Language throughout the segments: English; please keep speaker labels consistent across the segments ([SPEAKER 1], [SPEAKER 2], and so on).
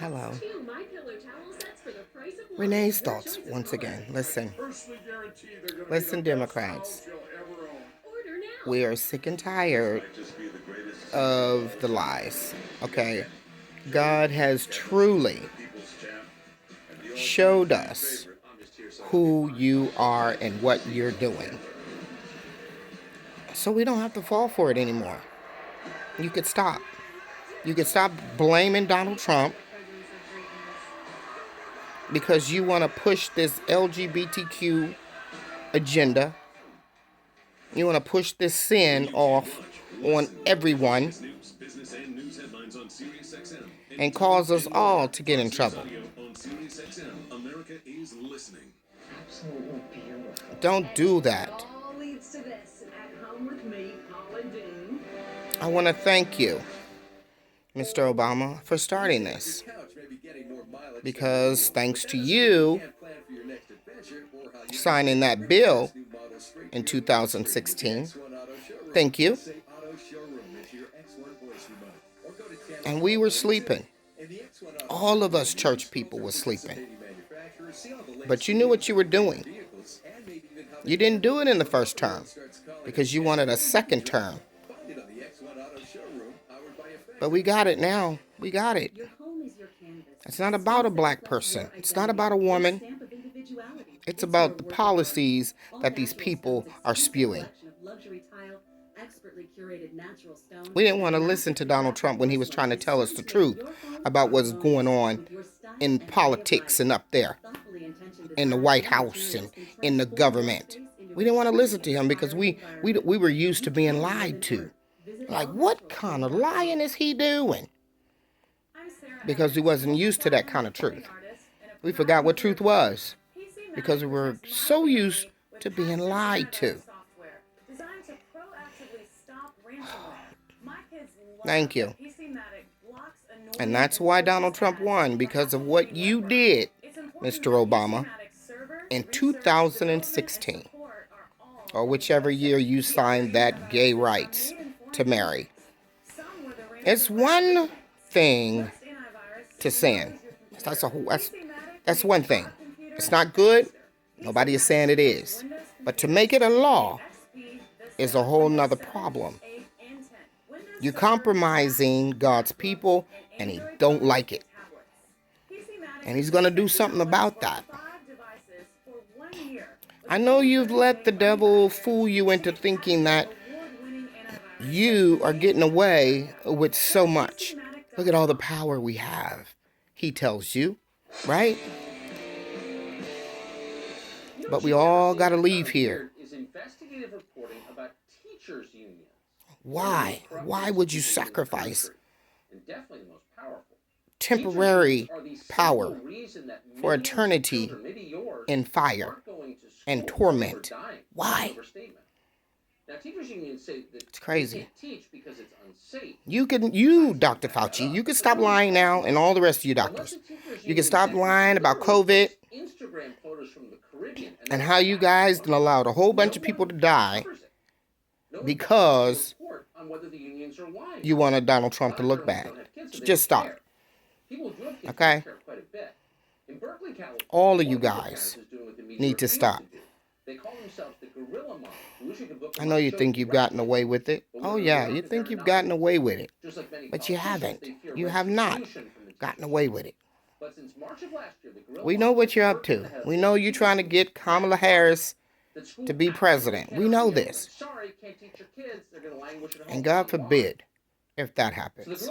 [SPEAKER 1] Hello. Renee's thoughts once again. Listen. Listen, Democrats. We are sick and tired of the lies. Okay? God has truly showed us who you are and what you're doing. So we don't have to fall for it anymore. You could stop. You could stop blaming Donald Trump because you want to push this LGBTQ agenda. You want to push this sin off on everyone and cause us all to get in trouble. Don't do that. I want to thank you, Mr. Obama, for starting this. Because thanks to you signing that bill in 2016, thank you. And we were sleeping. All of us church people were sleeping. But you knew what you were doing. You didn't do it in the first term because you wanted a second term. But we got it now. We got it. It's not about a black person. It's not about a woman. It's about the policies that these people are spewing. We didn't want to listen to Donald Trump when he was trying to tell us the truth about what's going on in politics and up there in the White House and in the government. We didn't want to listen to him because we were used to being lied to. Like, what kind of lying is he doing? Because we wasn't used to that kind of truth. We forgot what truth was because we were so used to being lied to. Thank you. And that's why Donald Trump won, because of what you did, Mr. Obama, in 2016, or whichever year you signed that gay rights to marry. It's one thing to sin. That's one thing. It's not good. Nobody is saying it is. But to make it a law is a whole nother problem. You're compromising God's people, and he don't like it. And he's going to do something about that. I know you've let the devil fool you into thinking that you are getting away with so much. Look at all the power we have, he tells you, right? But we all got to leave here. Why? Why would you sacrifice temporary power for eternity in fire and torment? Why? It's crazy. You, Dr. Fauci, you can stop lying now, and all the rest of you doctors. You can stop lying about COVID and how you guys allowed a whole bunch of people to die because you wanted Donald Trump to look bad. Just stop. Okay? All of you guys need to stop. I know you think you've gotten away with it. Oh, yeah, you think you've gotten away with it. But you haven't. You have not gotten away with it. We know what you're up to. We know you're trying to get Kamala Harris to be president. We know this. And God forbid if that happens.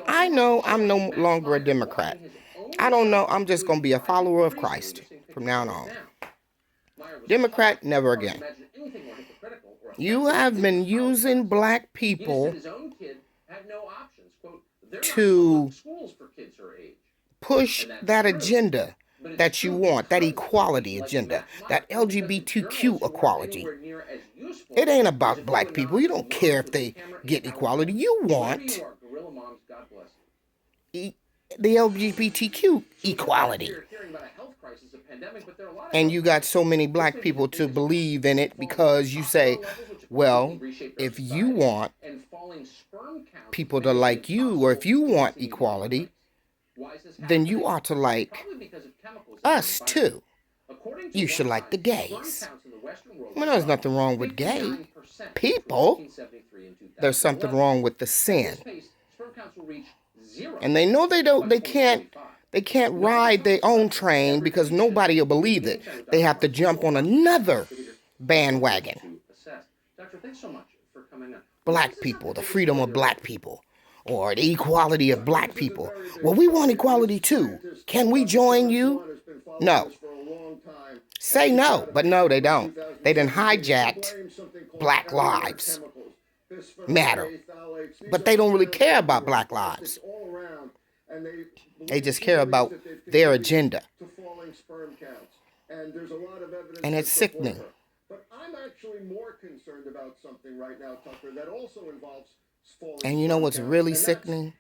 [SPEAKER 1] I know I'm no longer a Democrat. I don't know. I'm just going to be a follower of Christ from now on. Democrat, never again. You have been using black people to push that agenda that you want, that equality agenda, that LGBTQ equality. It ain't about black people. You don't care if they get equality. You want the LGBTQ equality. And you got so many black people to believe in it because you say, Well, if you want people to like you, or if you want equality, then you ought to like us too. You should like the gays. Well, there's nothing wrong with gay people. There's something wrong with the sin. And they know they can't ride their own train because nobody will believe it. They have to jump on another bandwagon. Black people, the freedom of black people, or the equality of black people. Well, we want equality too. Can we join you? No. Say no, but no, they don't. They done hijacked Black Lives Matter. But they don't really care about Black lives. They just care about their agenda. And it's sickening. But I'm actually more concerned about something right now, Tucker, that also involves falling. And you know what's really sickening?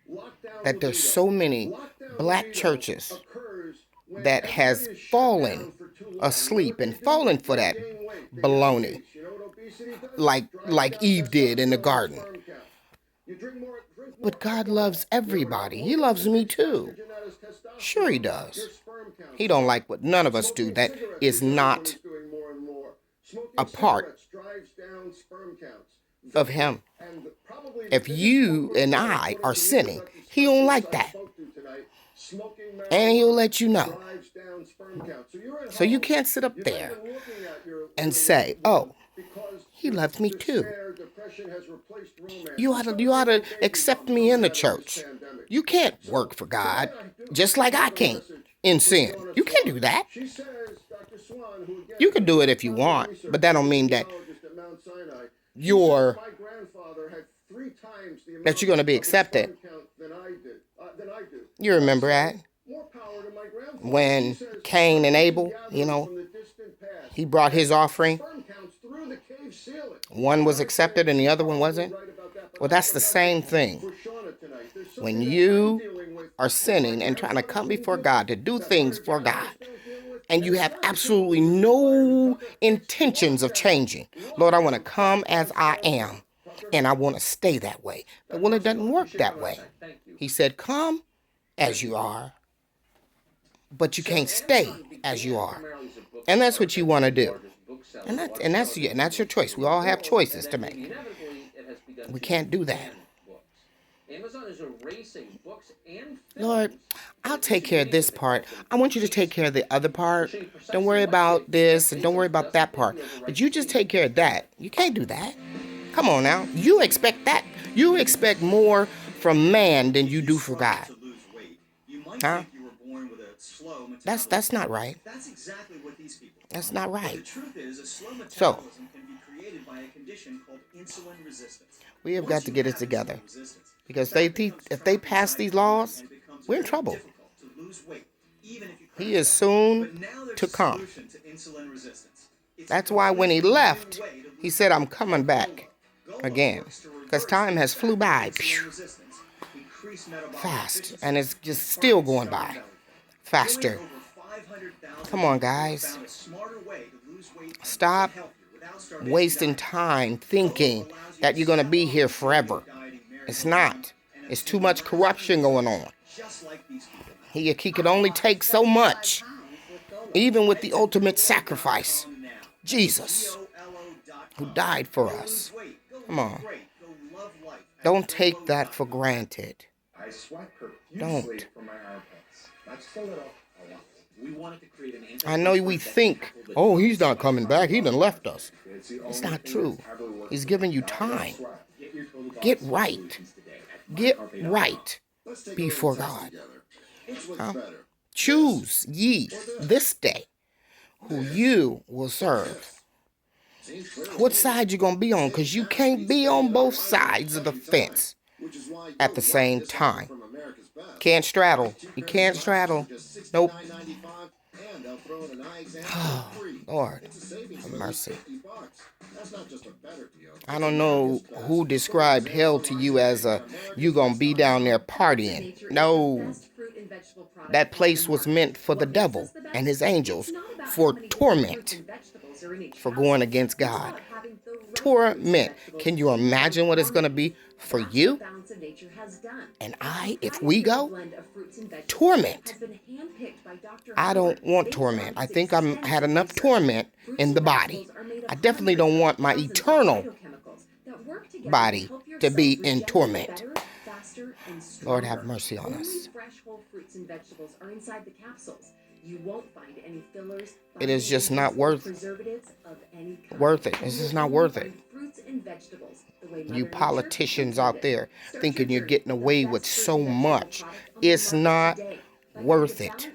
[SPEAKER 1] That there's so many black churches that has fallen asleep and fallen for that baloney, like Eve did in the garden. But God loves everybody. He loves me too. Sure he does. He don't like what none of us do that is not a part of him. If you and I are sinning, he don't like that. And he'll let you know. So you can't sit up there and say, oh, he loves me too. You ought to accept me in the church. You can't work for God, just like I can't in sin. You can't do that. You can do it if you want, but that don't mean that you're going to be accepted. You remember that? When Cain and Abel, he brought his offering. One was accepted and the other one wasn't. Well, that's the same thing. When you are sinning and trying to come before God to do things for God, and you have absolutely no intentions of changing. Lord, I want to come as I am, and I want to stay that way. But well, it doesn't work that way. He said, come as you are, but you can't stay as you are. And that's what you want to do. And that's your choice. We all have choices to make. We can't do that. Lord, I'll take care of this part. I want you to take care of the other part. Don't worry about this and don't worry about that part. But you just take care of that. You can't do that. Come on now. You expect that. You expect more from man than you do for God. Huh? That's not right. That's exactly what these people. That's not right. The truth is, a slow metabolism can be created by a condition called insulin resistance. We have got to get it together. Because if they pass these laws, we're in trouble. He is soon to come. That's why when he left, he said, I'm coming back again. Because time has flew by. Fast. And it's just still going by. Faster. Come on, guys. Stop wasting time thinking that you're going to be here forever. It's not. It's too much corruption going on. He can only take so much, even with the ultimate sacrifice, Jesus, who died for us. Come on. Don't take that for granted. Don't. I know we think, oh, he's not coming back. He done left us. It's not true. He's giving you time. Get right. Get right before God. Choose ye this day who you will serve. What side you going to be on? Because you can't be on both sides of the fence at the same time. Can't straddle. You can't straddle. Nope. Oh, Lord, have mercy. I don't know who described hell to you as you gonna be down there partying. No. That place was meant for the devil and his angels for torment, for going against God. torment. Can you imagine what it's going to be for you and I if we go? Torment. I don't want torment. I think I had enough torment in the body. I definitely don't want my eternal body to be in torment. Lord have mercy on us. It is just not worth it. This is not worth it. You politicians out there thinking you're getting away with so much. It's not worth it.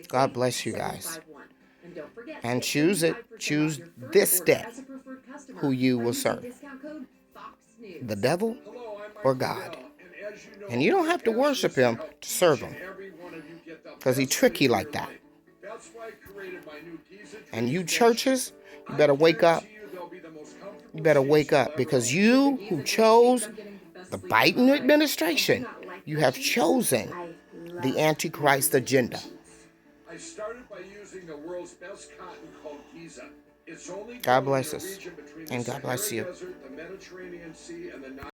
[SPEAKER 1] God bless you guys. And choose it. Choose this day who you will serve. The devil or God. And you don't have to worship him to serve him. Because he's tricky like that. And you churches, you better wake up. You better wake up. Because you who chose the Biden administration, you have chosen the Antichrist agenda. I started by using the world's best cotton called Giza. God bless us. And God bless you.